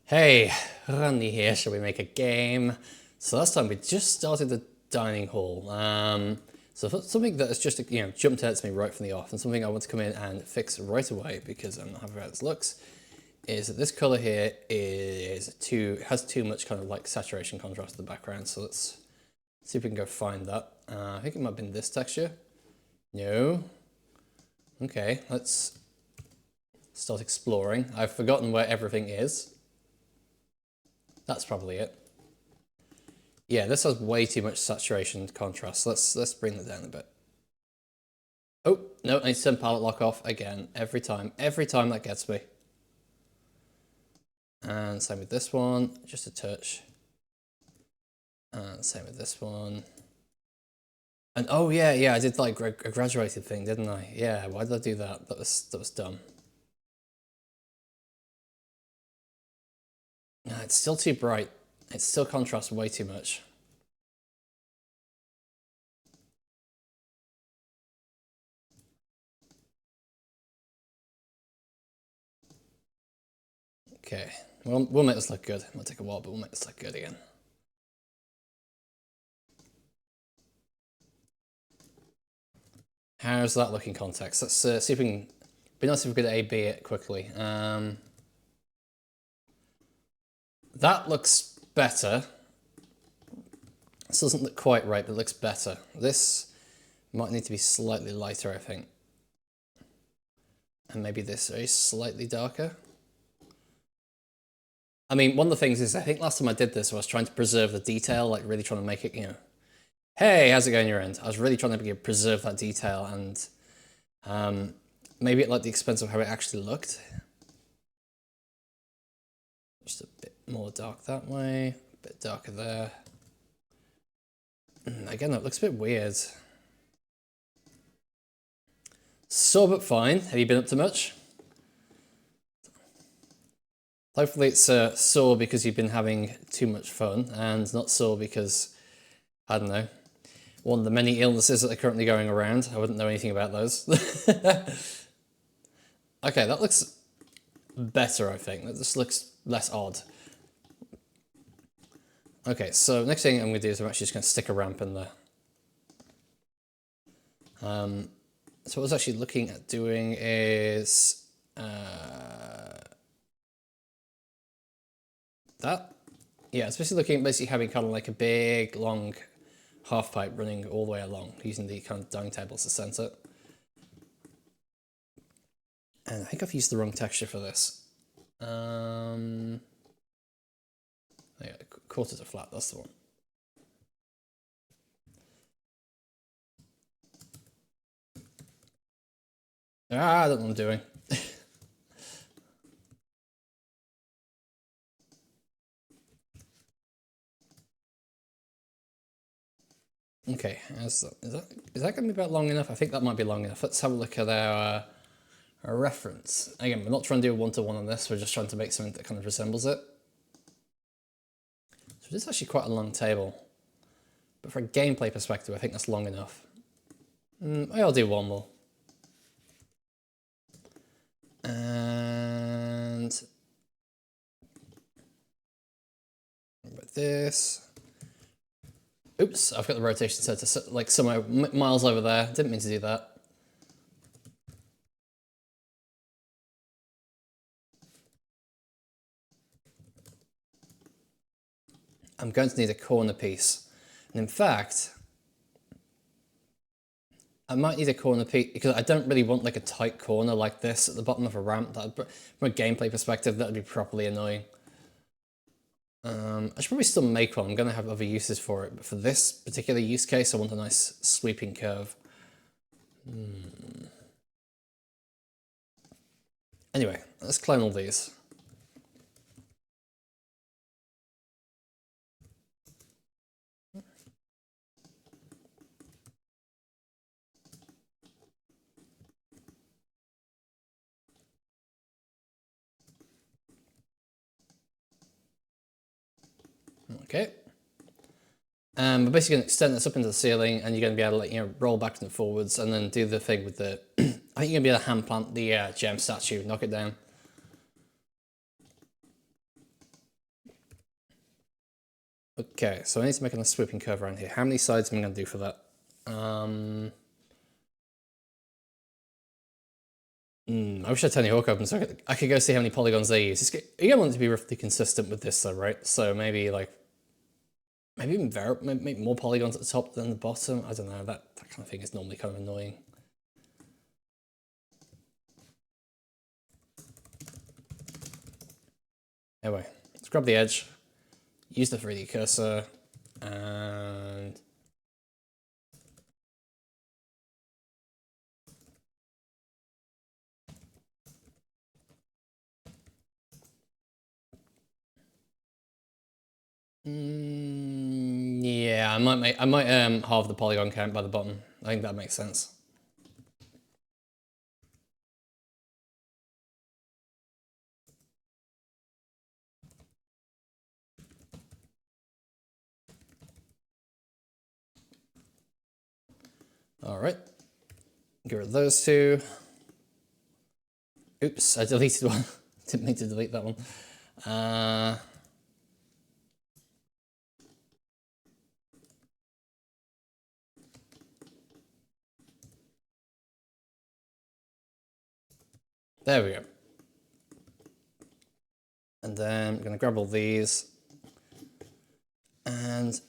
Hey, Randy here. Shall we make a game? So last time we just started the dining hall. So something that has just jumped out to me right from the off, and something I want to come in and fix right away because I'm not happy how this looks, is that this color here has too much kind of like saturation contrast to the background. So let's see if we can go find that. I think it might have been this texture. No. Okay, let's start exploring. I've forgotten where everything is. That's probably it. Yeah, this has way too much saturation contrast. So let's bring that down a bit. Oh, no, I need to turn palette lock off again. Every time that gets me. And same with this one, just a touch. And same with this one. And oh yeah, I did like a graduated thing, didn't I? Yeah, why did I do that? That was dumb. No, it's still too bright. It still contrasts way too much. Okay, we'll make this look good. It might take a while, but we'll make this look good again. How's that looking context? Let's see if we can. Be nice if we could A/B it quickly. That looks better. This doesn't look quite right, but it looks better. This might need to be slightly lighter, I think. And maybe this is slightly darker. I mean, one of the things is, I think last time I did this, I was trying to preserve the detail, like really trying to make it, hey, how's it going your end? I was really trying to preserve that detail, and maybe at like the expense of how it actually looked. Just a bit more dark that way, a bit darker there. Again, that looks a bit weird. Sore but fine. Have you been up to much? Hopefully it's sore because you've been having too much fun, and not sore because, I don't know, one of the many illnesses that are currently going around. I wouldn't know anything about those. Okay, that looks better, I think. That just looks less odd. Okay, so next thing I'm going to do is I'm actually just going to stick a ramp in there. So what I was actually looking at doing is that. Yeah, it's basically having kind of like a big, long half pipe running all the way along, using the kind of dining table as a center. And I think I've used the wrong texture for this. Yeah, quarter to flat, that's the one. I don't know what I'm doing. Okay, is that going to be about long enough? I think that might be long enough. Let's have a look at our reference. Again, we're not trying to do a one-to-one on this, we're just trying to make something that kind of resembles it. So this is actually quite a long table. But for a gameplay perspective, I think that's long enough. I'll do one more. And with this. Oops, I've got the rotation set to like somewhere miles over there. Didn't mean to do that. I'm going to need a corner piece. And in fact, I might need a corner piece because I don't really want like a tight corner like this at the bottom of a ramp. From a gameplay perspective, that would be properly annoying. I should probably still make one. I'm going to have other uses for it, but for this particular use case, I want a nice sweeping curve. Anyway, let's clone all these. Okay. We're basically going to extend this up into the ceiling, and you're going to be able to like, roll backwards and forwards, and then do the thing with the. I think you're going to be able to hand plant the gem statue, knock it down. Okay, so I need to make a nice swooping curve around here. How many sides am I going to do for that? I wish I had Tony Hawk open so I could go see how many polygons they use. You don't want it to be roughly consistent with this though, right? So maybe like, maybe even make more polygons at the top than the bottom. I don't know, that kind of thing is normally kind of annoying. Anyway, let's grab the edge, use the 3D cursor, and yeah, I might halve the polygon count by the bottom. I think that makes sense. All right, get rid of those two. Oops, I deleted one. Didn't mean to delete that one. There we go. And then I'm going to grab all these. And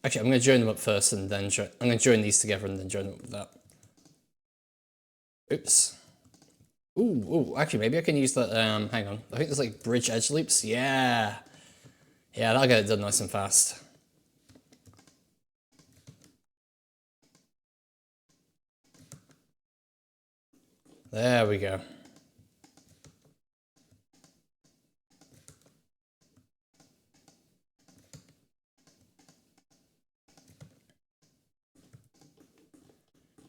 actually, I'm going to join them up first and then I'm going to join these together and then join them up with that. Oops. Ooh, actually, maybe I can use that, hang on. I think there's like bridge edge loops. Yeah. Yeah, that'll get it done nice and fast. There we go.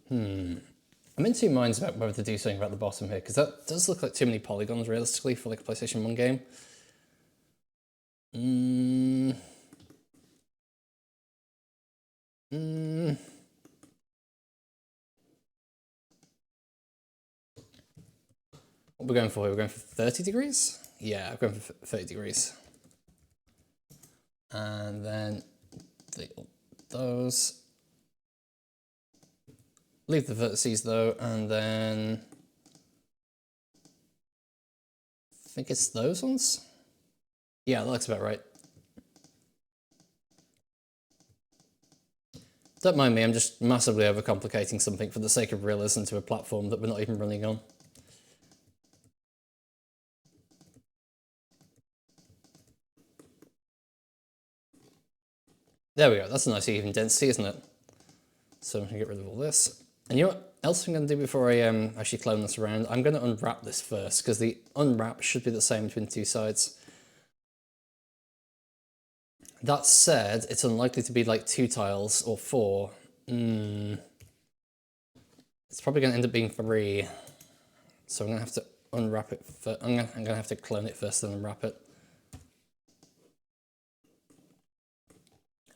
I'm in two minds about whether to do something about the bottom here, because that does look like too many polygons realistically for like a PlayStation 1 game. What we're going for here? We're going for 30 degrees? Yeah, I'm going for 30 degrees. And then those. Leave the vertices though, and then I think it's those ones. Yeah, that looks about right. Don't mind me, I'm just massively overcomplicating something for the sake of realism to a platform that we're not even running on. There we go, that's a nice even density, isn't it? So I'm going to get rid of all this. And you know what else I'm going to do before I actually clone this around? I'm going to unwrap this first, because the unwrap should be the same between the two sides. That said, it's unlikely to be like 2 tiles or 4. It's probably going to end up being 3. So I'm going to have to unwrap it. I'm going to have to clone it first and unwrap it.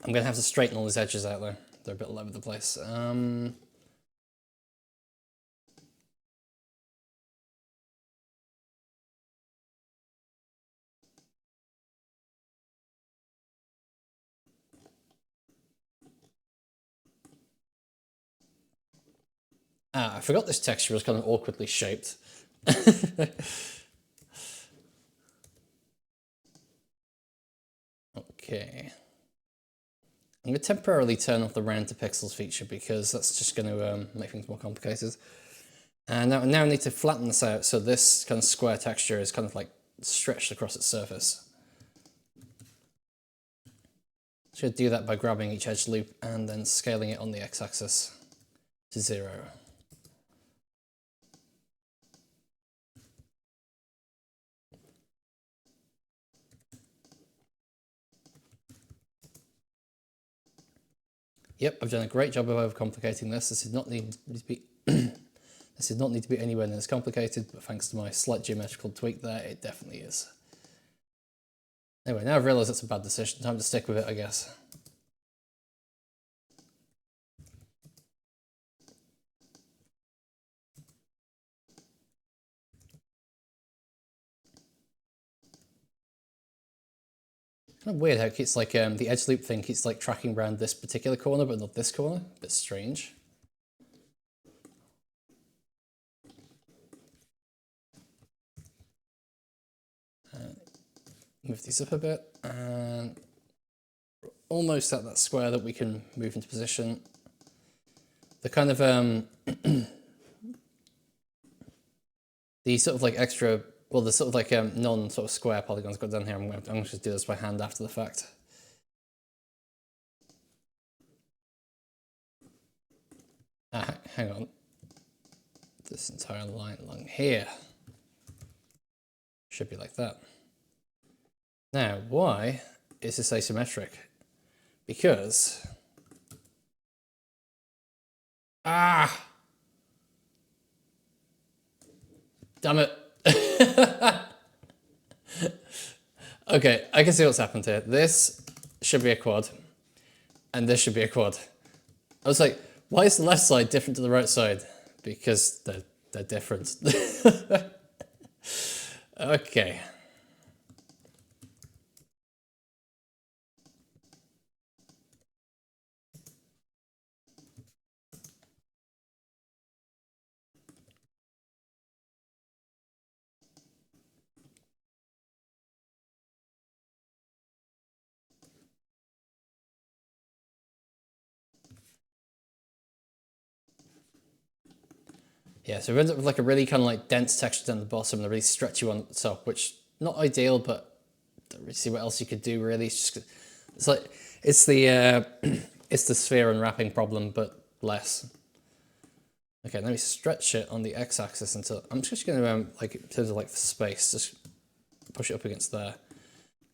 I'm going to have to straighten all these edges out though. They're a bit all over the place. I forgot this texture was kind of awkwardly shaped. Okay. I'm going to temporarily turn off the round to pixels feature because that's just going to make things more complicated. And now I need to flatten this out so this kind of square texture is kind of like stretched across its surface. Should do that by grabbing each edge loop and then scaling it on the x-axis to 0. Yep, I've done a great job of overcomplicating this. This did not need to be this did not need to be anywhere near as complicated, but thanks to my slight geometrical tweak there, it definitely is. Anyway, now I've realised it's a bad decision. Time to stick with it, I guess. Kind of weird how it keeps like the edge loop thing keeps like tracking around this particular corner, but not this corner. A bit strange. Move these up a bit, and almost at that square that we can move into position. The kind of the sort of like extra, well, the sort of like non sort of square polygons got down here. I'm going to just do this by hand after the fact. Hang on. This entire line along here should be like that. Now, why is this asymmetric? Because... Damn it. Okay, I can see what's happened here. This should be a quad, and this should be a quad. I was like, why is the left side different to the right side? Because they're different. Okay. Yeah, so we end up with like a really kind of like dense texture down the bottom and a really stretchy one at the top, which not ideal, but don't really see what else you could do really. It's like it's the it's the sphere unwrapping problem, but less. Okay, let me stretch it on the x-axis until I'm just going to like in terms of like space, just push it up against there,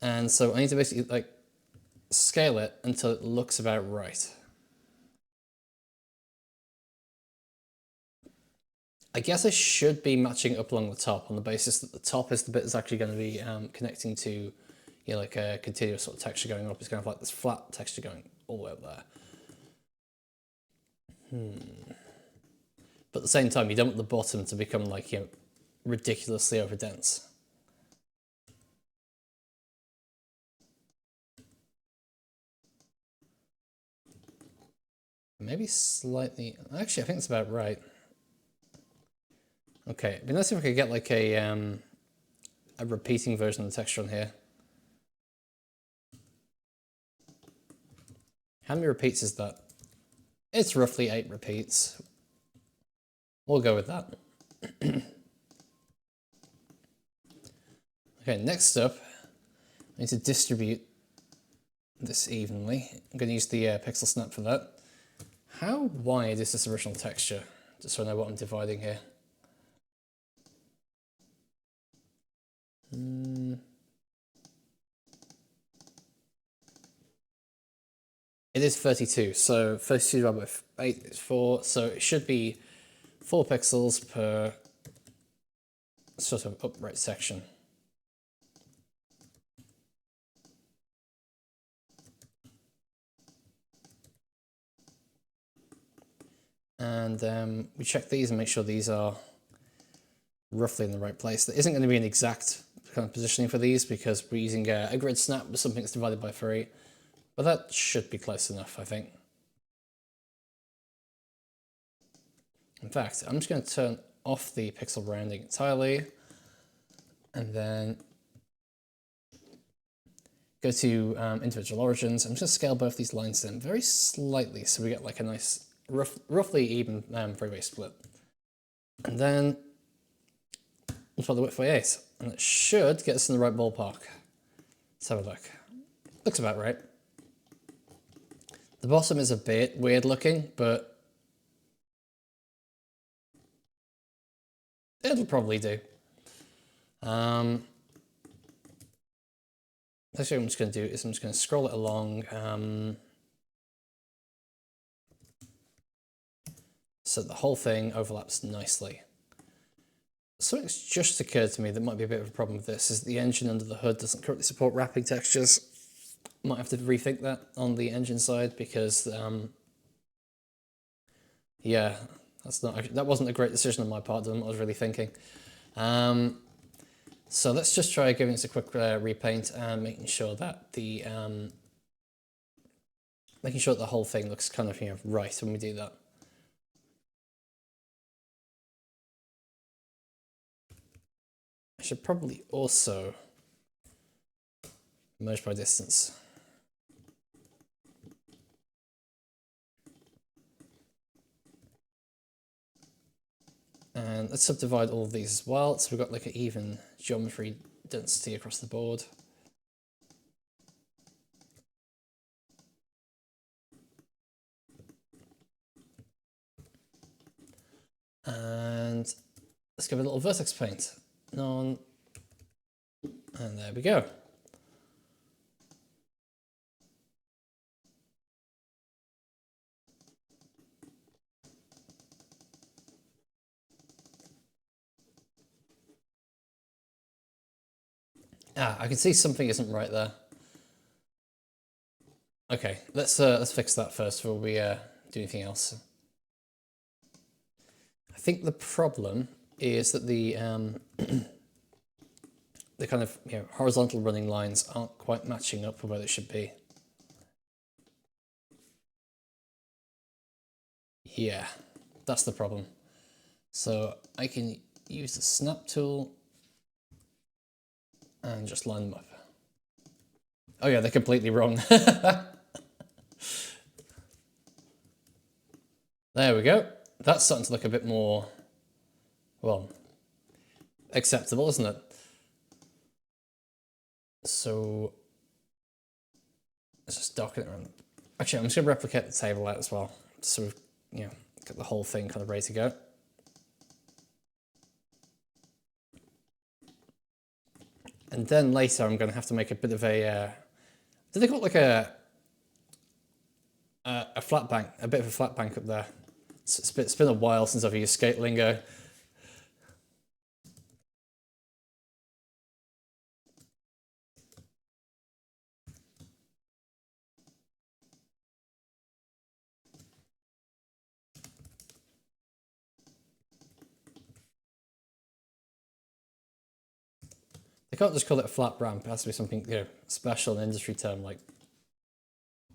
and so I need to basically like scale it until it looks about right. I guess I should be matching up along the top on the basis that the top is the bit that's actually going to be connecting to, you know, like a continuous sort of texture going up. It's kind of like this flat texture going all the way up there. But at the same time, you don't want the bottom to become like, you know, ridiculously over dense. Maybe slightly. Actually, I think it's about right. Okay, it'd be nice if I could get like a repeating version of the texture on here. How many repeats is that? It's roughly 8 repeats. We'll go with that. Okay, next up, I need to distribute this evenly. I'm going to use the pixel snap for that. How wide is this original texture? Just so I know what I'm dividing here. It is 32, so 32 divided by 8 is 4, so it should be 4 pixels per sort of upright section. And we check these and make sure these are roughly in the right place. There isn't going to be an exact kind of positioning for these because we're using a grid snap with something that's divided by 3. But that should be close enough, I think. In fact, I'm just going to turn off the pixel rounding entirely and then go to individual origins. I'm just going to scale both these lines in very slightly so we get like a nice, roughly even freeway split. And then multiply the width by 8, and it should get us in the right ballpark. Let's have a look. Looks about right. The bottom is a bit weird looking, but it'll probably do. Actually, what I'm just going to do is I'm just going to scroll it along so the whole thing overlaps nicely. Something's just occurred to me that might be a bit of a problem with this, is the engine under the hood doesn't currently support wrapping textures. Might have to rethink that on the engine side because, yeah, that wasn't a great decision on my part that I was really thinking. So let's just try giving this a quick repaint and making sure that the whole thing looks kind of right when we do that. I should probably also merge by distance. And let's subdivide all of these as well, so we've got like an even geometry density across the board. And let's give it a little vertex paint. NaN, and there we go. I can see something isn't right there. Okay, let's fix that first before we do anything else. I think the problem is that the the kind of horizontal running lines aren't quite matching up with where they should be. Yeah, that's the problem. So I can use the snap tool and just line them up. Oh yeah, they're completely wrong. There we go. That's starting to look a bit more, well, acceptable, isn't it? So let's just darken it around. Actually, I'm just going to replicate the table out as well, so we've got the whole thing kind of ready to go. And then later, I'm going to have to make a bit of a. Did they call it like a flat bank? A bit of a flat bank up there. It's been a while since I've used skate lingo. They can't just call it a flat ramp. It has to be something special, an industry term like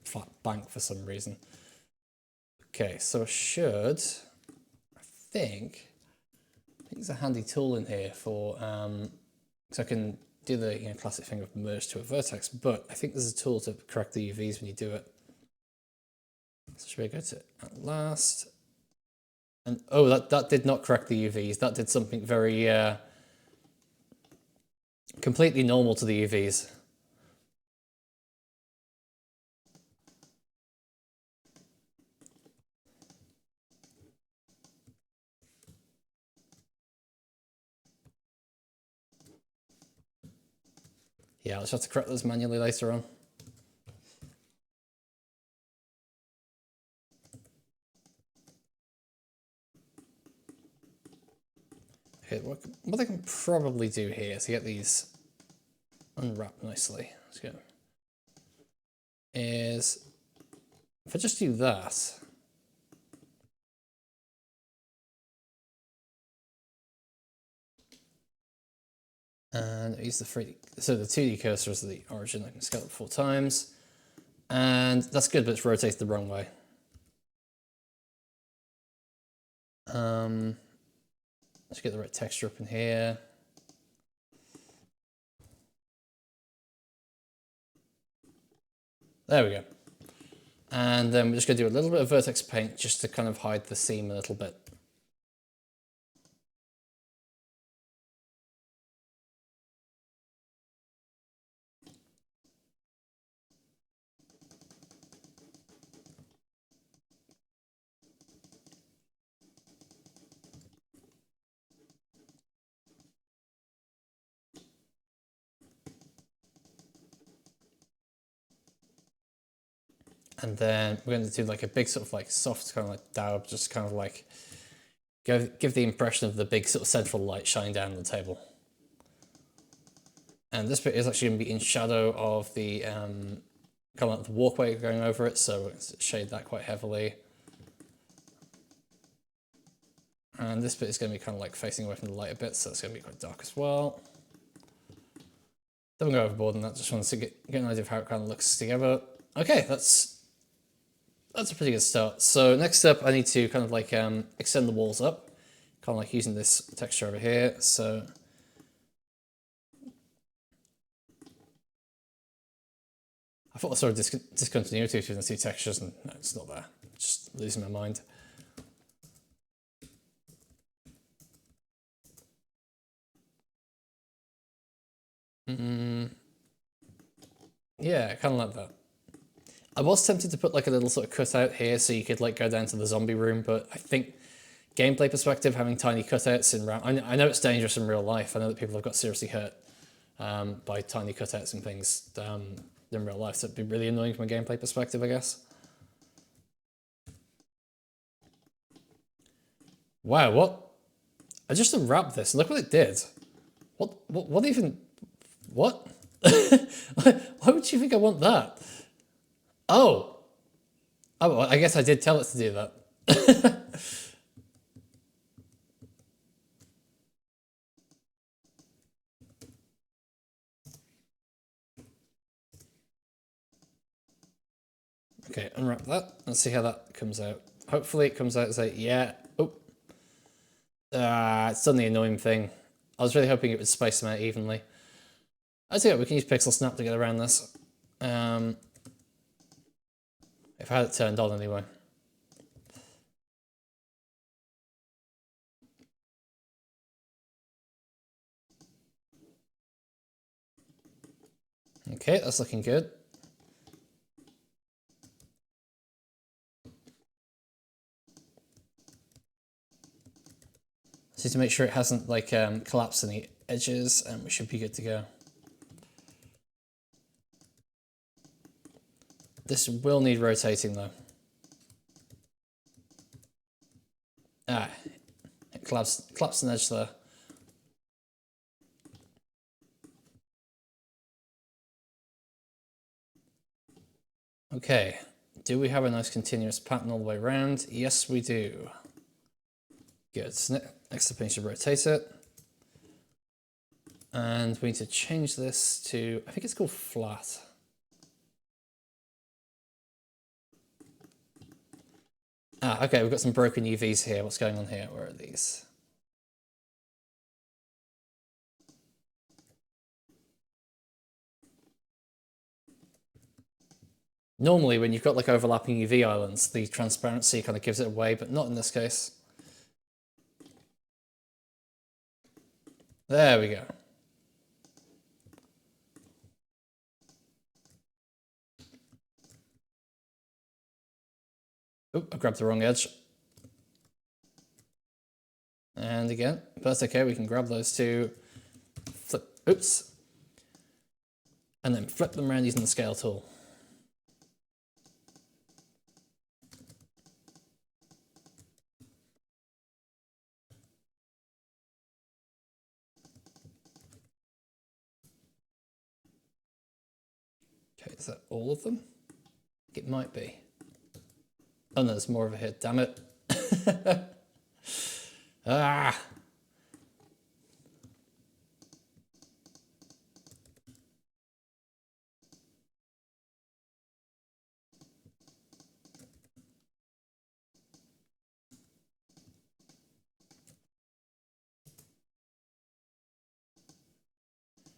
flat bank for some reason. Okay, so I think there's a handy tool in here for so I can do the classic thing of merge to a vertex, but I think there's a tool to correct the UVs when you do it. So should we go to at last? And oh, that did not correct the UVs. That did something very completely normal to the UVs. Yeah, I'll just have to correct those manually later on. Okay, what I can probably do here to get these unwrapped nicely, let's go, is if I just do that, and I use the 2D cursor as the origin, I can scale it 4 times, and that's good, but it's rotated the wrong way. Let's get the right texture up in here. There we go. And then we're just going to do a little bit of vertex paint just to kind of hide the seam a little bit. And then we're going to do like a big sort of like soft kind of like daub, just kind of like give the impression of the big sort of central light shining down on the table. And this bit is actually going to be in shadow of the kind of like the walkway going over it, so we're going to shade that quite heavily. And this bit is going to be kind of like facing away from the light a bit, so it's going to be quite dark as well. Don't go overboard on that, just want to get an idea of how it kind of looks together. Okay, that's a pretty good start. So next up, I need to kind of like extend the walls up, kind of like using this texture over here. So I thought I saw a discontinuity between the two textures, and no, it's not there. Just losing my mind. Yeah, kind of like that. I was tempted to put like a little sort of cutout here so you could like go down to the zombie room, but I think gameplay perspective, having tiny cutouts in round, I know it's dangerous in real life. I know that people have got seriously hurt by tiny cutouts and things in real life, so it'd be really annoying from a gameplay perspective, I guess. Wow, what? I just unwrapped this. Look what it did. What even? What? Why would you think I want that? Oh. Oh, well, I guess I did tell it to do that. Okay, unwrap that. Let's see how that comes out. Hopefully it comes out as a, yeah. Oh. It's done the annoying thing. I was really hoping it would space them out evenly. I tell you what, we can use Pixel Snap to get around this. If I had it turned on anyway. Okay, that's looking good. Just need to make sure it hasn't like collapsed any edges, and we should be good to go. This will need rotating though. It collapsed an edge there. Okay, do we have a nice continuous pattern all the way around? Yes, we do. Good. Next up, we need to rotate it. And we need to change this to, I think it's called flat. Okay, we've got some broken UVs here. What's going on here? Where are these? Normally, when you've got like overlapping UV islands, the transparency kind of gives it away, but not in this case. There we go. Oop, I grabbed the wrong edge. And again, but that's okay, we can grab those two, flip, oops, and then flip them around using the scale tool. Okay, is that all of them? It might be. Oh no, there's more over here, damn it. Ah!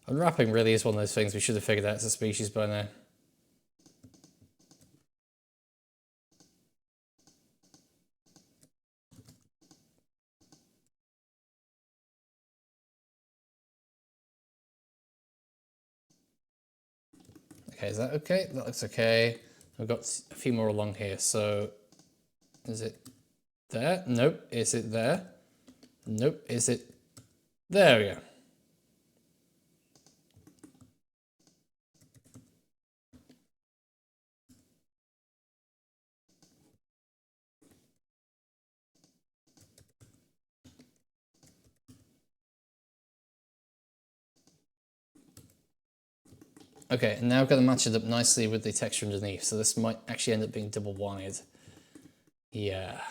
Unwrapping really is one of those things we should have figured out as a species by now. Okay, is that okay? That looks okay. I've got a few more along here, so is it there? Nope. Is it there? Nope. Is it? There we go. Okay, and now I've got to match it up nicely with the texture underneath, so this might actually end up being double wide. Yeah.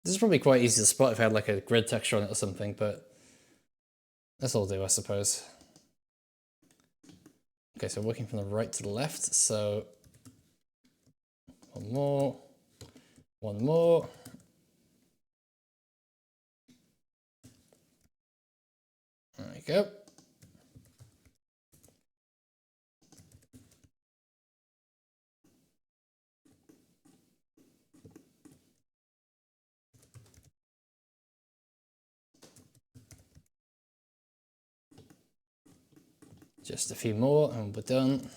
This is probably quite easy to spot if I had like a grid texture on it or something, but this will do, I suppose. Okay, so working from the right to the left, so one more, one more. There we go. Just a few more and we're done.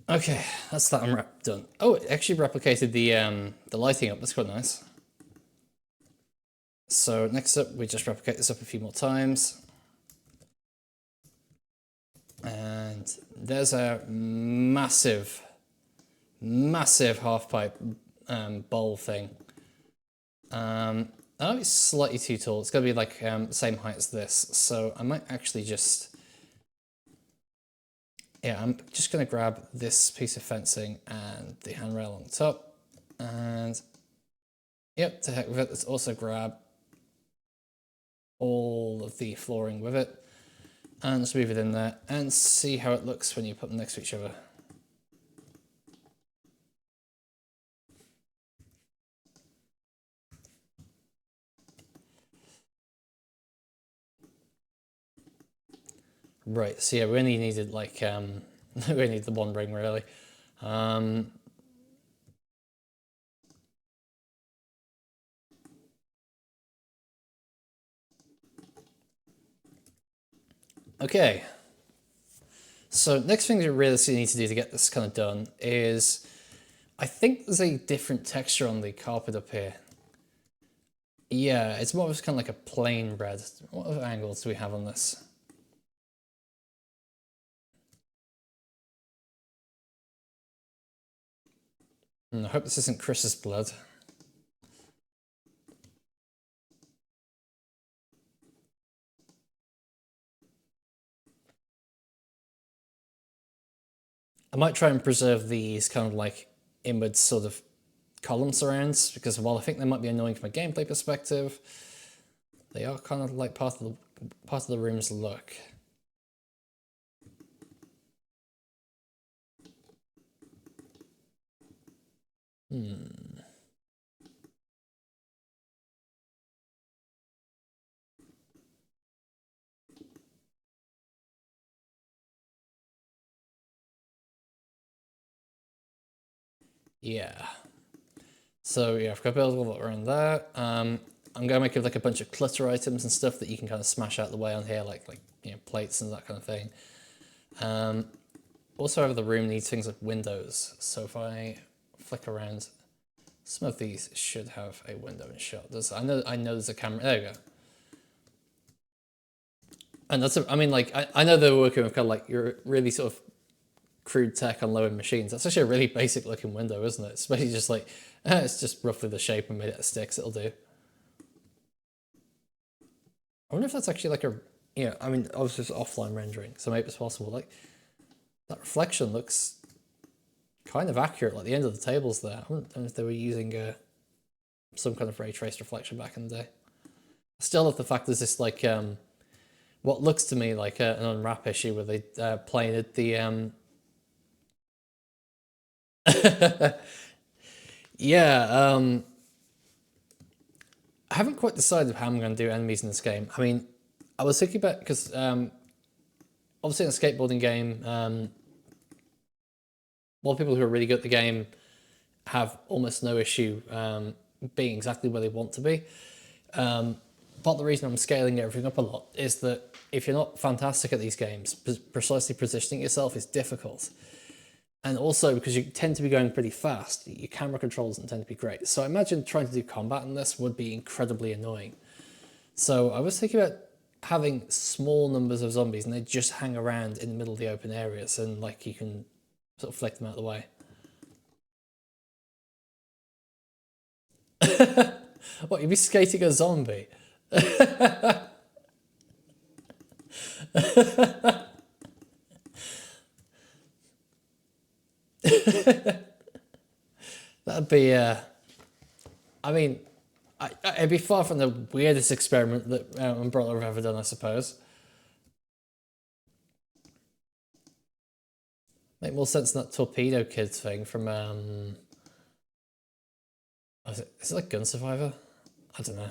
Okay, that's that unwrap done. Oh, it actually replicated the lighting up. That's quite nice. So next up, we just replicate this up a few more times. And there's a massive, massive half pipe bowl thing. Oh, it's slightly too tall. It's gonna be like the same height as this. So I might actually just, yeah, I'm just gonna grab this piece of fencing and the handrail on top. And yep, to heck with it, let's also grab all of the flooring with it. And just move it in there and see how it looks when you put them next to each other. Right, so yeah, we only needed like, we need the one ring really. Okay, so next thing we really need to do to get this kind of done is, I think there's a different texture on the carpet up here. Yeah, it's more of kind of like a plain red. What other angles do we have on this? I hope this isn't Chris's blood. I might try and preserve these kind of like inward sort of column surrounds, because while I think they might be annoying from a gameplay perspective, they are kind of like part of the room's look. Yeah. So yeah, I've got build all around that. I'm gonna make it like a bunch of clutter items and stuff that you can kind of smash out the way on here, like you know, plates and that kind of thing. Also, over the room needs things like windows. So if I flick around, some of these should have a window and shot. I know there's a camera. There we go. And I mean, like I know they're working with kind of like your really sort of crude tech on low-end machines. That's actually a really basic looking window, isn't it? It's basically just like, it's just roughly the shape and made it of sticks, it'll do. I wonder if that's actually like a, yeah, I mean, obviously it's offline rendering, so maybe it's possible. Like, that reflection looks kind of accurate, like the end of the table's there. I don't know if they were using some kind of ray traced reflection back in the day. I still love the fact there's this like, what looks to me like an unwrap issue where they painted the yeah, I haven't quite decided how I'm going to do enemies in this game. I mean, I was thinking about, because obviously in a skateboarding game, a lot of people who are really good at the game have almost no issue being exactly where they want to be. Part of the reason I'm scaling everything up a lot is that if you're not fantastic at these games, precisely positioning yourself is difficult. And also because you tend to be going pretty fast, your camera controls don't tend to be great. So I imagine trying to do combat in this would be incredibly annoying. So I was thinking about having small numbers of zombies and they just hang around in the middle of the open areas and like you can sort of flick them out of the way. What, you'd be skating a zombie? That'd be, I mean, it'd be far from the weirdest experiment that Umbrella have ever done, I suppose. Make more sense than that Torpedo Kids thing from, is it like Gun Survivor? I don't know.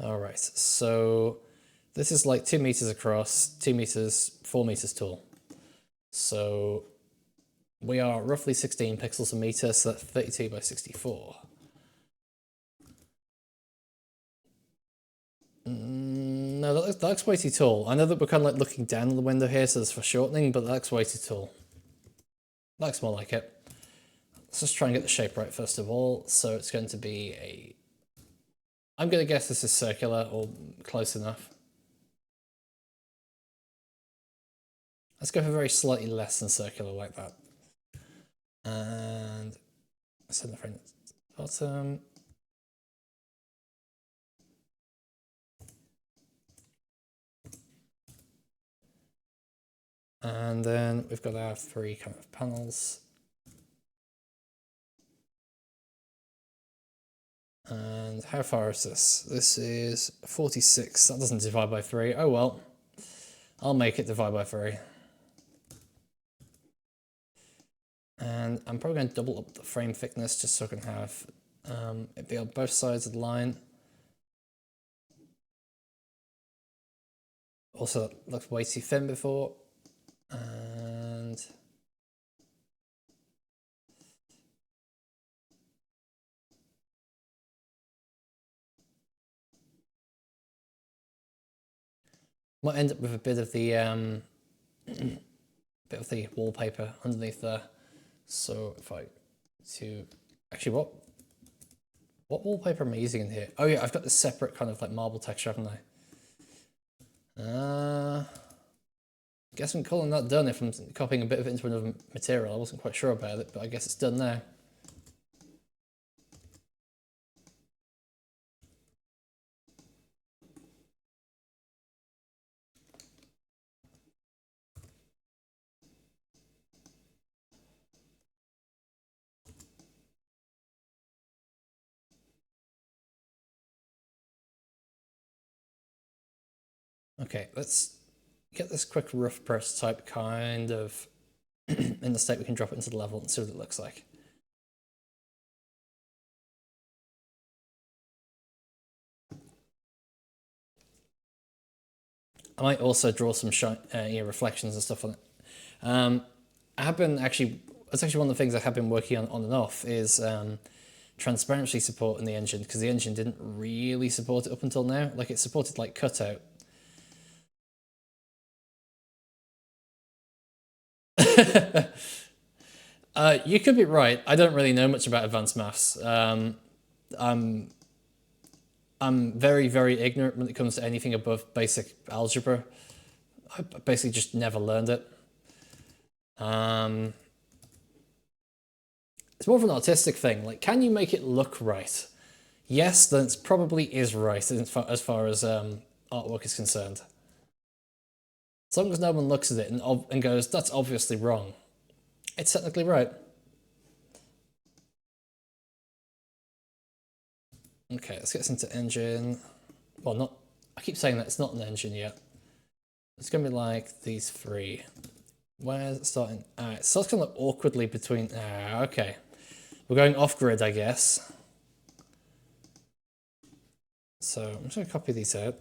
All right, so this is like 2 meters across, 2 meters, 4 meters tall. So we are roughly 16 pixels a meter, so that's 32 by 64. No, that looks way too tall. I know that we're kind of like looking down on the window here, so it's for shortening, but that looks way too tall. That looks more like it. Let's just try and get the shape right first of all. So it's going to be a... I'm going to guess this is circular or close enough. Let's go for very slightly less than circular like that. And send the frame at the bottom. And then we've got our 3 kind of panels. And how far is this? This is 46. That doesn't divide by 3. Oh well. I'll make it divide by 3. And I'm probably going to double up the frame thickness just so I can have it be on both sides of the line. Also, that looked way too thin before. And might end up with a bit of the wallpaper underneath there. So if I actually what wallpaper am I using in here? Oh yeah, I've got this separate kind of like marble texture, haven't I? Guess I'm calling that done if I'm copying a bit of it into another material. I wasn't quite sure about it, but I guess it's done now. Okay, let's get this quick rough prototype kind of in the state we can drop it into the level and see what it looks like. I might also draw some reflections and stuff on it. I have been actually, that's actually one of the things I have been working on and off is transparency support in the engine, because the engine didn't really support it up until now. Like it supported like cutout. You could be right. I don't really know much about advanced maths. I'm very, very ignorant when it comes to anything above basic algebra. I basically just never learned it. It's more of an artistic thing. Like, can you make it look right? Yes, then it probably is right as far as artwork is concerned. As long as no one looks at it and goes, that's obviously wrong, it's technically right. Okay, let's get this into engine. Well, not, I keep saying that it's not an engine yet. It's gonna be like these 3. Where's it starting? Alright, so it's gonna look awkwardly between, okay. We're going off grid, I guess. So I'm just gonna copy these out.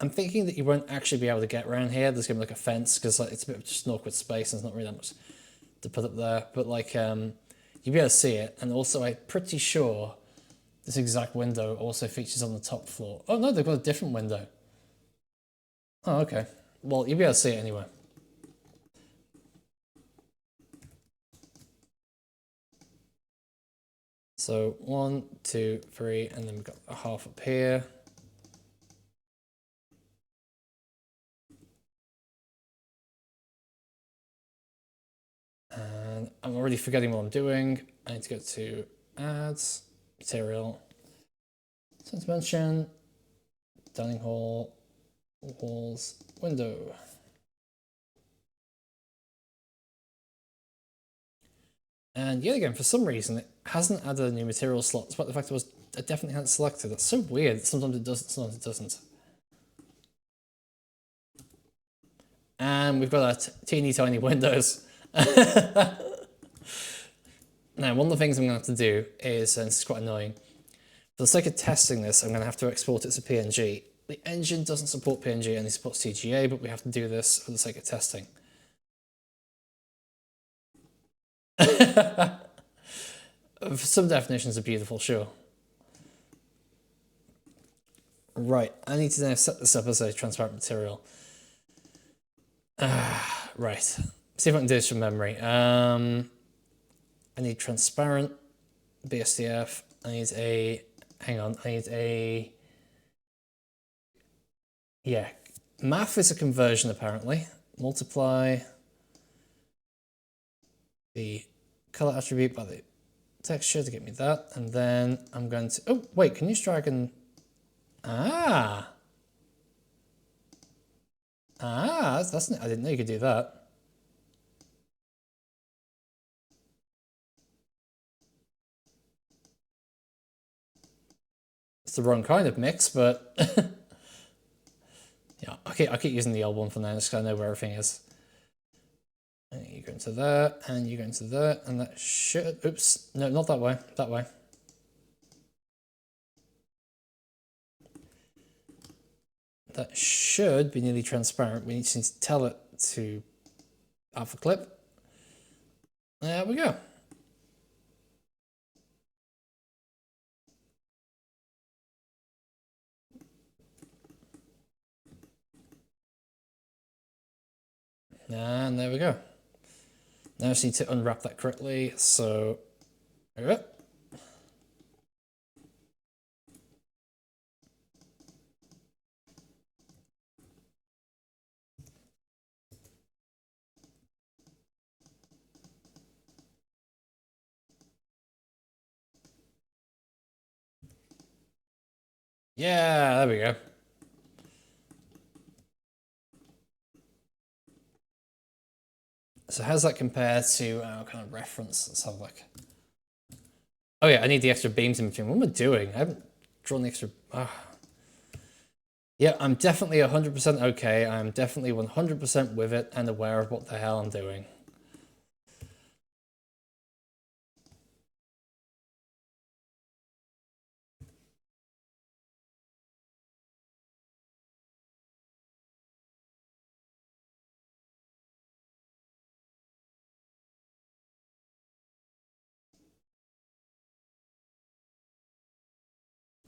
I'm thinking that you won't actually be able to get around here. There's gonna be like a fence because like, it's a bit of just an awkward space and there's not really that much to put up there. But like, you'll be able to see it. And also I'm pretty sure this exact window also features on the top floor. Oh no, they've got a different window. Oh, okay. Well, you'll be able to see it anyway. So 1, 2, 3, and then we've got a half up here. And I'm already forgetting what I'm doing. I need to go to add material, dimension, dining hall, walls, window. And yet again, for some reason, it hasn't added a new material slot, despite the fact I definitely hadn't selected. That's so weird. Sometimes it does, sometimes it doesn't. And we've got our teeny tiny windows. Now, one of the things I'm going to have to do is, and this is quite annoying, for the sake of testing this, I'm going to have to export it to PNG. The engine doesn't support PNG, only supports TGA, but we have to do this for the sake of testing. Some definitions are beautiful, sure. Right, I need to now set this up as a transparent material. Right, see if I can do this from memory. I need transparent BSDF. I need a, hang on, I need a, yeah, math is a conversion apparently. Multiply the color attribute by the texture to get me that. And then I'm going to, oh, wait, can you drag and, that's I didn't know you could do that. It's the wrong kind of mix, but yeah, okay, I'll keep using the old one for now, just so I know where everything is. And you go into there, and you go into there, and that should, oops, no, not that way, that way. That should be nearly transparent. We need to tell it to alpha clip. There we go. And there we go. Now I just need to unwrap that correctly. So, there we go. Yeah, there we go. So how does that compare to our kind of reference? Let's have a look. Oh yeah, I need the extra beams in between. What am I doing? I haven't drawn the extra... Yeah, I'm definitely 100% okay. I'm definitely 100% with it and aware of what the hell I'm doing.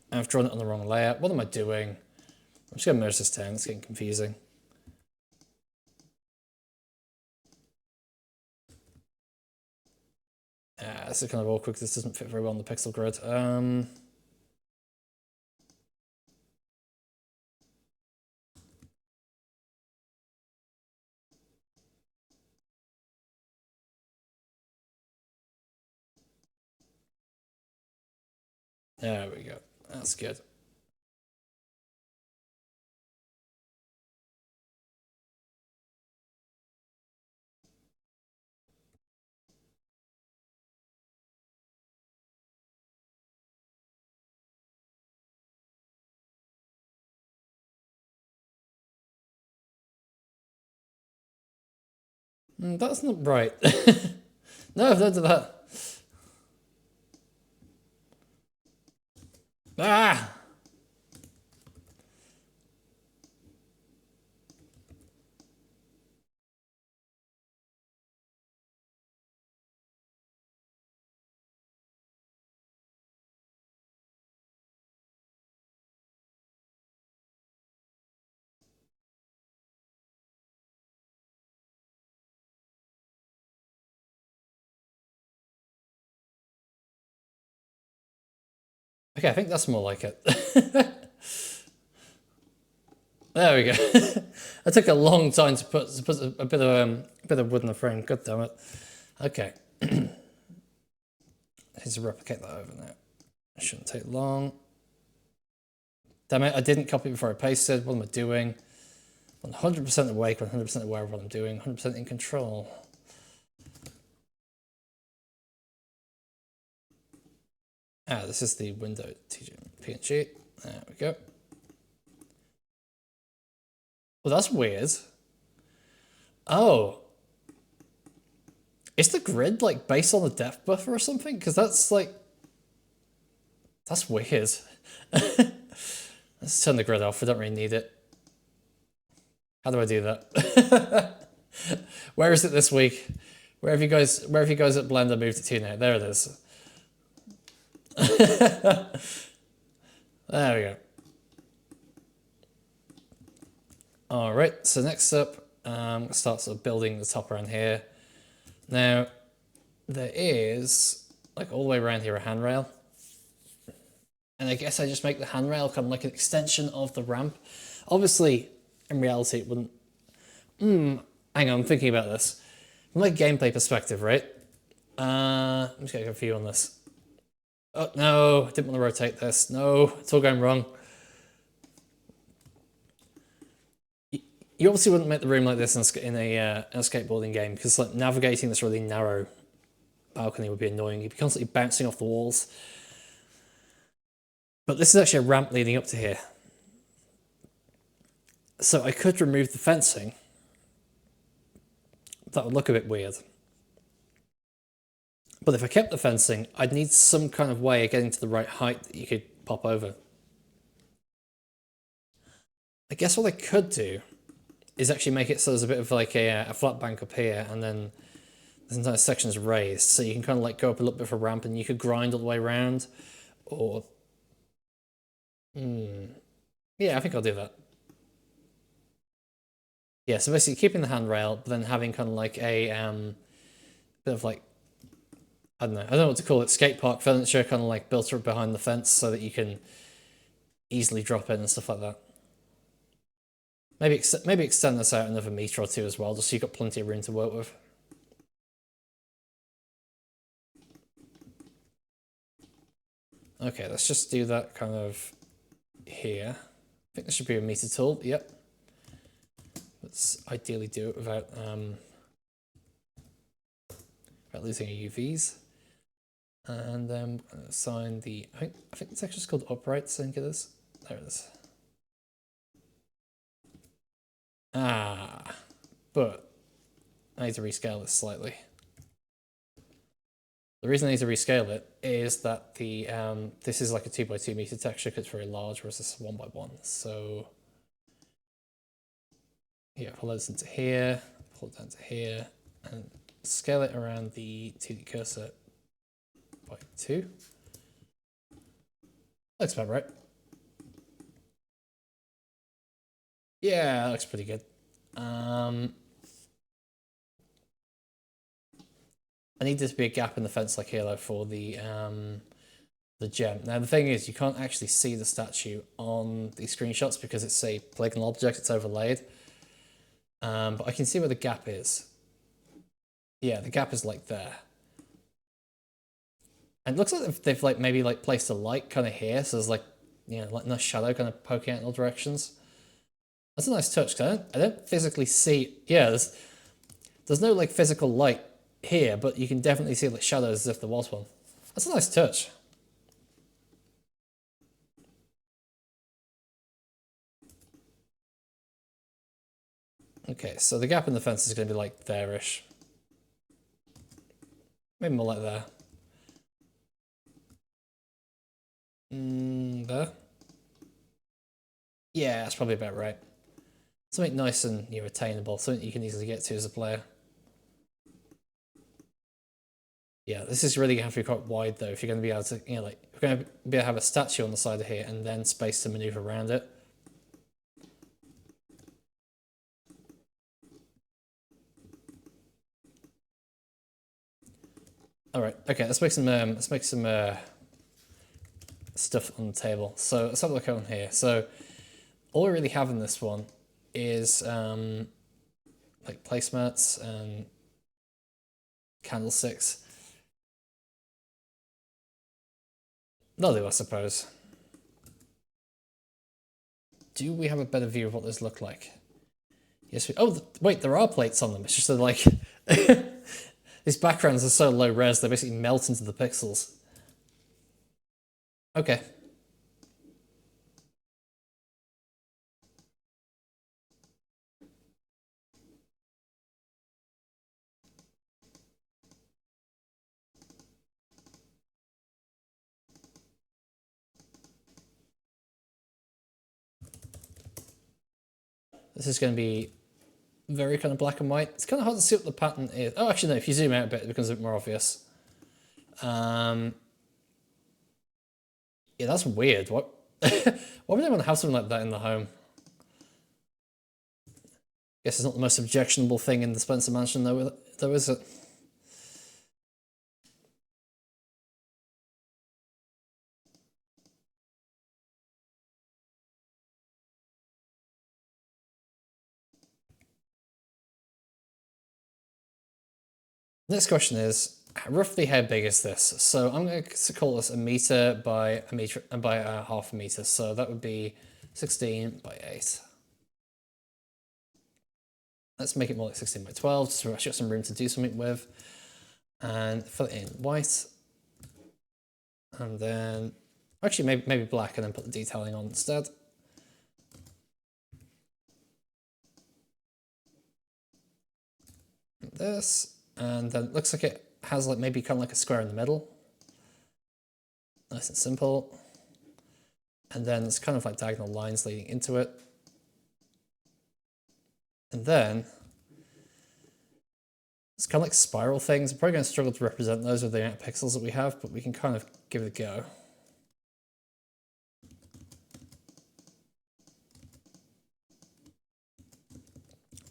I've drawn it on the wrong layer. What am I doing? I'm just going to merge this down. It's getting confusing. This is kind of awkward because this doesn't fit very well on the pixel grid. There we go. That's good. That's not right. No, don't do that. Ah! Okay, I think that's more like it. There we go. It took a long time to put a bit of wood in the frame. God damn it. Okay. need to replicate that over now. It shouldn't take long. Damn it, I didn't copy before I pasted. What am I doing? 100% awake, 100% aware of what I'm doing, 100% in control. This is the window PNG. There we go. Well, that's weird. Oh. Is the grid like based on the depth buffer or something? Because that's like... That's weird. Let's turn the grid off. We don't really need it. How do I do that? Where is it this week? Where have you guys at Blender moved it to now? There it is. There we go. All right, so next up, start sort of building the top around here. Now, there is, like all the way around here, a handrail. And I guess I just make the handrail kind of like an extension of the ramp. Obviously, in reality, it wouldn't... hang on, I'm thinking about this. From like a gameplay perspective, right? I'm just getting a view on this. Oh, no, I didn't want to rotate this. No, it's all going wrong. You obviously wouldn't make the room like this in a skateboarding game, because like navigating this really narrow balcony would be annoying. You'd be constantly bouncing off the walls. But this is actually a ramp leading up to here. So I could remove the fencing. That would look a bit weird. But if I kept the fencing, I'd need some kind of way of getting to the right height that you could pop over. I guess what I could do is actually make it so there's a bit of like a flat bank up here, and then there's entire sections raised, so you can kind of like go up a little bit of a ramp and you could grind all the way around, or... Yeah, I think I'll do that. Yeah, so basically keeping the handrail, but then having kind of like a bit of like, I don't know what to call it, skate park furniture kind of like built up behind the fence so that you can easily drop in and stuff like that. Maybe extend this out another meter or two as well, just so you've got plenty of room to work with. Okay, let's just do that kind of here. I think this should be a meter tool, yep. Let's ideally do it without losing any UVs. And then assign the, I think it's actually called uprights, I think it is. There it is. But I need to rescale this slightly. The reason I need to rescale it is that the this is like a 2x2 meter texture because it's very large, whereas this is 1x1. So yeah, pull this into here, pull it down to here, and scale it around the 2D cursor by 2. Looks about right. Yeah, that looks pretty good. I need there to be a gap in the fence like here though for the gem. Now the thing is, you can't actually see the statue on these screenshots because it's a polygonal object, it's overlaid. But I can see where the gap is. Yeah, the gap is like there. And it looks like they've like maybe like placed a light kind of here, so there's like, you know, like nice shadow kind of poking out in all directions. That's a nice touch, because I don't physically see, yeah, there's no like physical light here, but you can definitely see like shadows as if there was one. That's a nice touch. Okay, so the gap in the fence is going to be like there-ish. Maybe more like there. There? Yeah, that's probably about right. Something nice and attainable, something you can easily get to as a player. Yeah, this is really going to have to be quite wide though, if you're going to be able to, like, we're going to be able to have a statue on the side of here and then space to maneuver around it. All right, okay, let's make some stuff on the table. So let's have a look on here. So all we really have in this one is like placemats and candlesticks. They'll do, I suppose. Do we have a better view of what those look like? Yes, we... Oh, wait, there are plates on them. It's just that, like... These backgrounds are so low res, they basically melt into the pixels. Okay. This is going to be very kind of black and white. It's kind of hard to see what the pattern is. Oh, actually, no, if you zoom out a bit, it becomes a bit more obvious. Yeah, that's weird. What? Why would anyone have something like that in the home? Guess it's not the most objectionable thing in the Spencer Mansion, though, is it? Next question is, roughly how big is this? So I'm going to call this a meter by a half a meter. So that would be 16 by 8. Let's make it more like 16 by 12, just so we've actually got some room to do something with. And fill it in white. And then, actually maybe black, and then put the detailing on instead. And this. And then it looks like it has like maybe kind of like a square in the middle. Nice and simple. And then it's kind of like diagonal lines leading into it. And then it's kind of like spiral things. I'm probably going to struggle to represent those with the amount of pixels that we have, but we can kind of give it a go.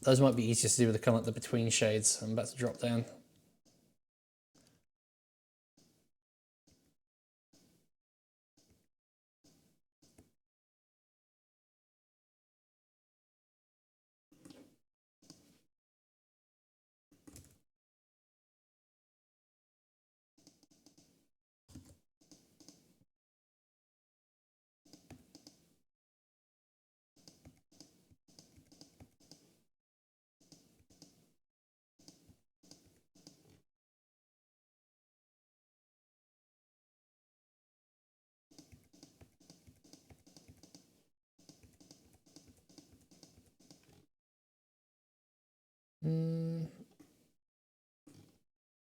Those might be easier to do with the kind of like the between shades. I'm about to drop down.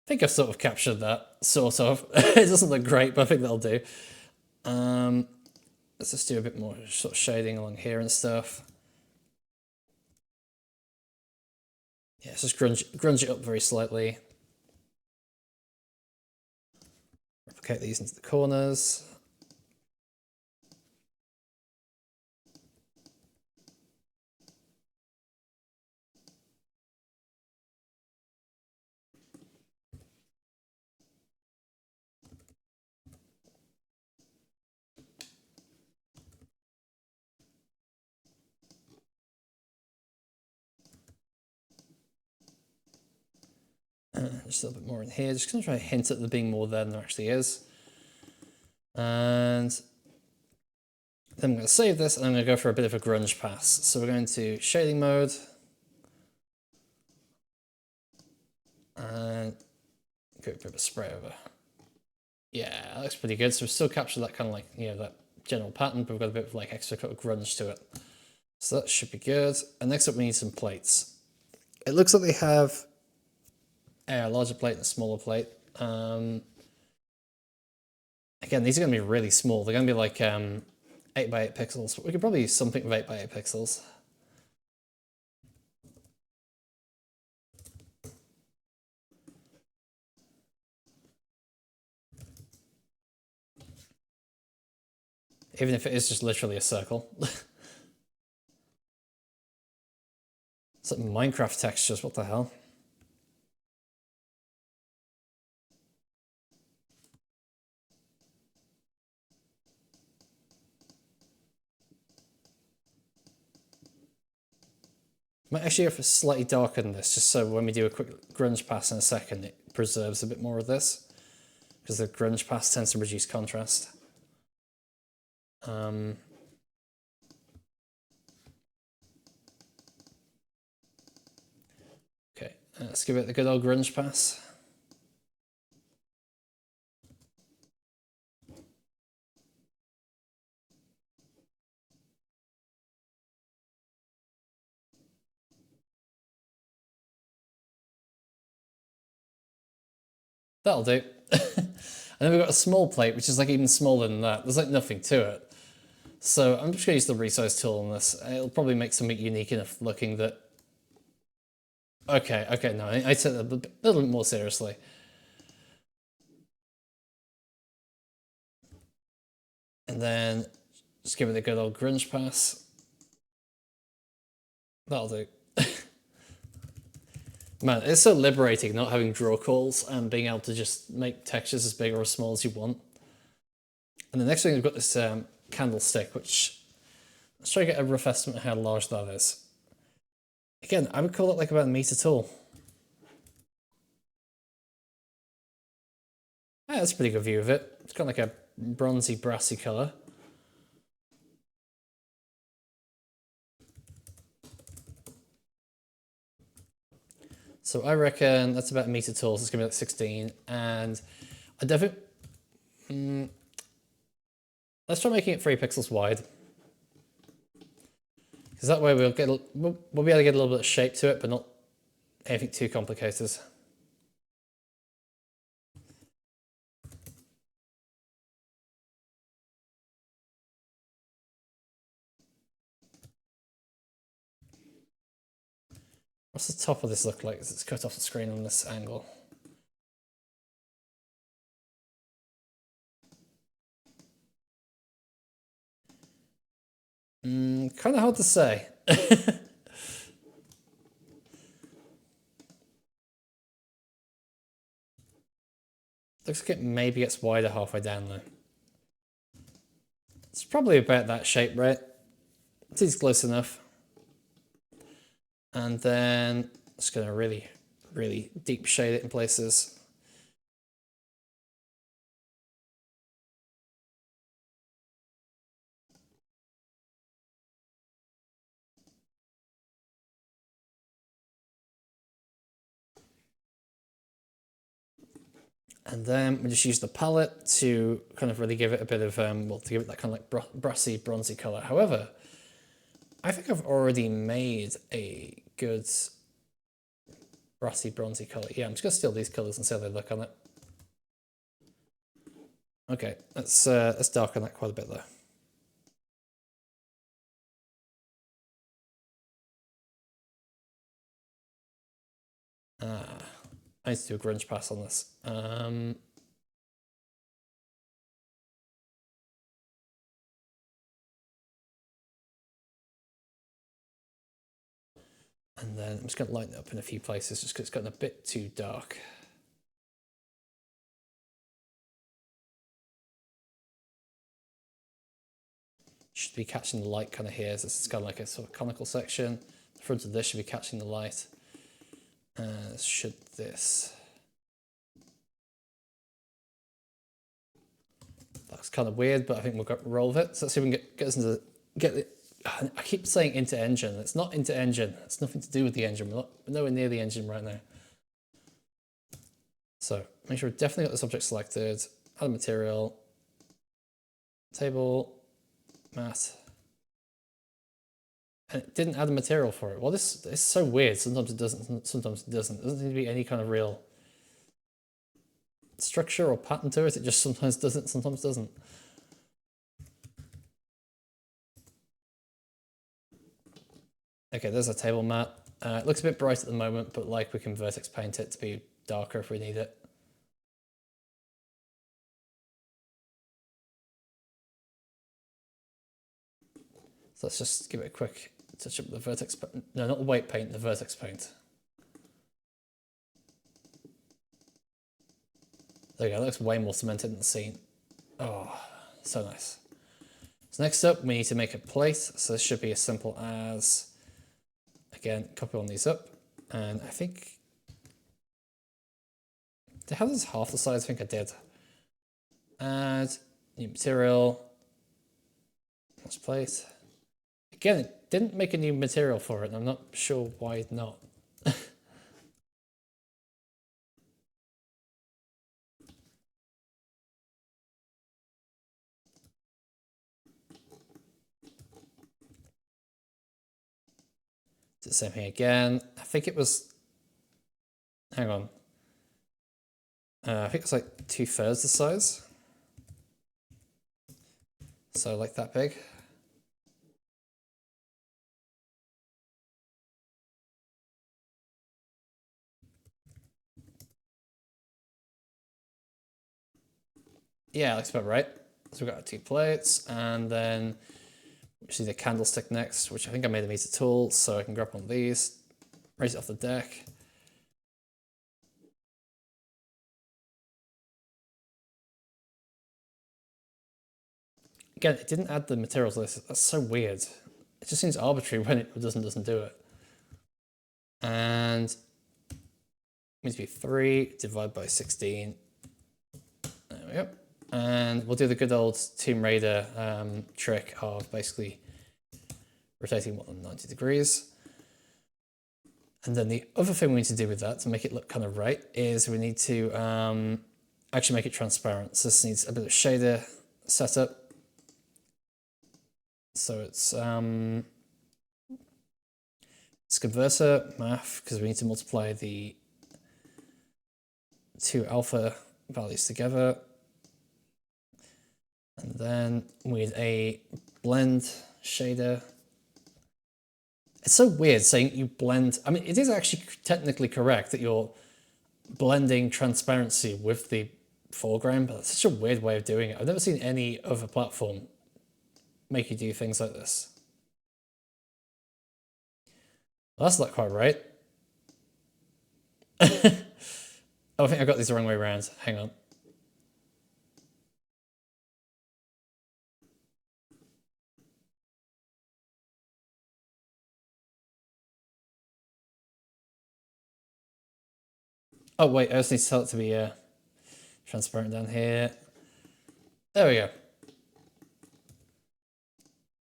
I think I've sort of captured that, sort of. It doesn't look great, but I think that'll do. Let's just do a bit more sort of shading along here and stuff. Yeah, let's just grunge it up very slightly. Replicate these into the corners. Just a little bit more in here. Just going to try to hint at there being more there than there actually is. And then I'm going to save this, and I'm going to go for a bit of a grunge pass. So we're going to shading mode. And go a bit of a spray over. Yeah, that looks pretty good. So we've still captured that kind of like, you know, that general pattern, but we've got a bit of like extra kind of grunge to it. So that should be good. And next up we need some plates. It looks like they have a larger plate and a smaller plate. Again, these are going to be really small. They're going to be like 8 by 8 pixels, but we could probably use something with 8 by 8 pixels. Even if it is just literally a circle. It's like Minecraft textures, what the hell? Might actually go for slightly darker than this, just so when we do a quick grunge pass in a second, it preserves a bit more of this, because the grunge pass tends to reduce contrast. Okay, let's give it the good old grunge pass. That'll do. And then we've got a small plate, which is like even smaller than that. There's like nothing to it. So I'm just going to use the resize tool on this. It'll probably make something unique enough looking that... Okay, no, I take that a little bit more seriously. And then just give it a good old grunge pass. That'll do. Man, it's so liberating not having draw calls and being able to just make textures as big or as small as you want. And the next thing, we've got this candlestick, which let's try to get a rough estimate of how large that is. Again, I would call it like about a meter tall. Yeah, that's a pretty good view of it. It's got like a bronzy, brassy colour. So I reckon that's about a meter tall, so it's gonna be like 16. And I definitely... let's try making it 3 pixels wide. Because that way we'll be able to get a little bit of shape to it, but not anything too complicated. What's the top of this look like as it's cut off the screen on this angle? Kind of hard to say. Looks like it maybe gets wider halfway down though. It's probably about that shape, right? It is close enough. And then just gonna really, really deep shade it in places. And then we just use the palette to kind of really give it a bit of, well, to give it that kind of like brassy, bronzy color. However, I think I've already made a good brassy, bronzy color. Yeah, I'm just gonna steal these colors and see how they look on it. Okay, let's darken that quite a bit though. I need to do a grunge pass on this. And then I'm just going to lighten it up in a few places just because it's gotten a bit too dark. Should be catching the light kind of here. So this is kind of like a sort of conical section. The front of this should be catching the light. Should this... That's kind of weird, but I think we'll roll with it. So let's see if we can get us into the... I keep saying into engine. It's not into engine. It's nothing to do with the engine. We're nowhere near the engine right now. So make sure we've definitely got this object selected. Add a material. Table. Matte. And it didn't add a material for it. Well, this is so weird. Sometimes it doesn't, sometimes it doesn't. There doesn't seem to be any kind of real structure or pattern to it. It just sometimes doesn't, sometimes doesn't. Okay, there's a table mat. It looks a bit bright at the moment, but like we can vertex paint it to be darker if we need it. So let's just give it a quick touch up the vertex, no, not the white paint, the vertex paint. There you go, that looks way more cemented in the scene. Oh, so nice. So next up, we need to make a plate. So this should be as simple as, again, copy one of these up. And I think, did I have this half the size? I think I did. Add new material. Let's plate. Again, it didn't make a new material for it, and I'm not sure why not. It's the same thing again. I think it was, hang on. I think it's like 2/3 the size. So like that big. Yeah, looks about right. So we've got our 2 plates, and then we see the candlestick next, which I think I made a meter tool, so I can grab one of these, raise it off the deck. Again, it didn't add the materials list. That's so weird. It just seems arbitrary when it doesn't do it. And it needs to be 3 divided by 16. There we go. And we'll do the good old Tomb Raider trick of basically rotating 90 degrees. And then the other thing we need to do with that to make it look kind of right is we need to actually make it transparent. So this needs a bit of shader setup. So it's converter math, because we need to multiply the 2 alpha values together. And then we need a blend shader. It's so weird saying you blend. I mean, it is actually technically correct that you're blending transparency with the foreground, but it's such a weird way of doing it. I've never seen any other platform make you do things like this. Well, that's not quite right. Oh, I think I got these the wrong way around. Hang on. Oh wait, I just need to tell it to be transparent down here. There we go.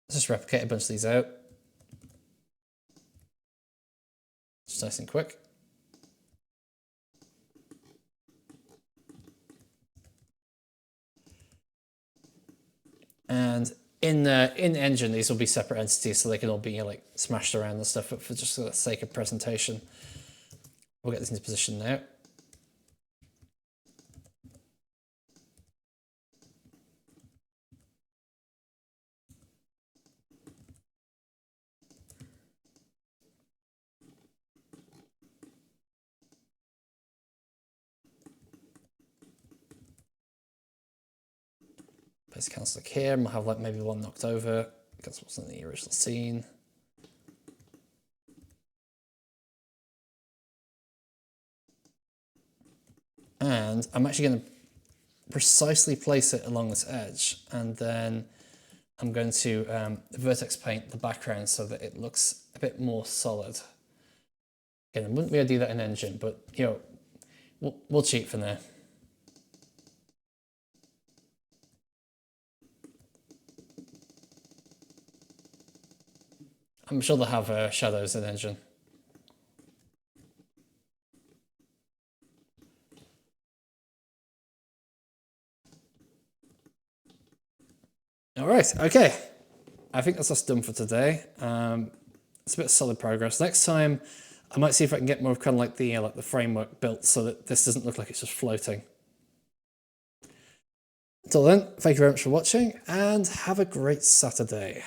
Let's just replicate a bunch of these out. Just nice and quick. And in Engine, these will be separate entities, so they can all be like smashed around and stuff. But for just the sake of presentation, we'll get this into position now. Place candlestick here, and we'll have like maybe one knocked over because it wasn't the original scene. And I'm actually going to precisely place it along this edge, and then I'm going to vertex paint the background so that it looks a bit more solid. Again, I wouldn't be able to do that in Engine, but you know, we'll cheat for now. I'm sure they'll have shadows in Engine. All right, okay. I think that's us done for today. It's a bit of solid progress. Next time, I might see if I can get more of kind of like the framework built so that this doesn't look like it's just floating. Until then, thank you very much for watching, and have a great Saturday.